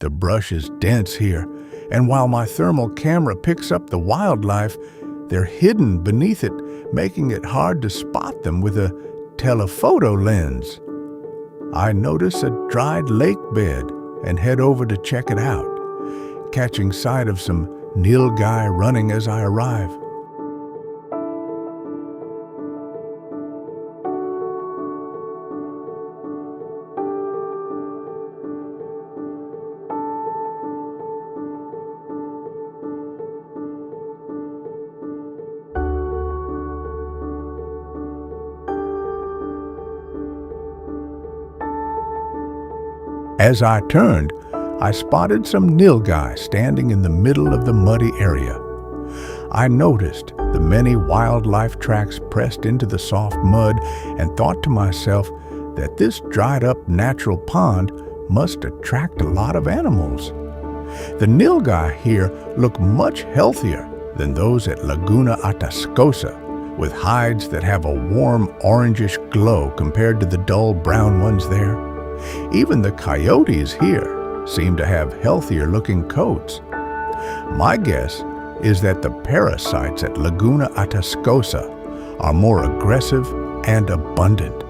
The brush is dense here, and while my thermal camera picks up the wildlife, they're hidden beneath it, making it hard to spot them with a telephoto lens. I notice a dried lake bed and head over to check it out, catching sight of some Nilgai running as I arrive. As I turned, I spotted some Nilgai standing in the middle of the muddy area. I noticed the many wildlife tracks pressed into the soft mud and thought to myself that this dried-up natural pond must attract a lot of animals. The Nilgai here look much healthier than those at Laguna Atascosa, with hides that have a warm orangish glow compared to the dull brown ones there. Even the coyotes here seem to have healthier-looking coats. My guess is that the parasites at Laguna Atascosa are more aggressive and abundant.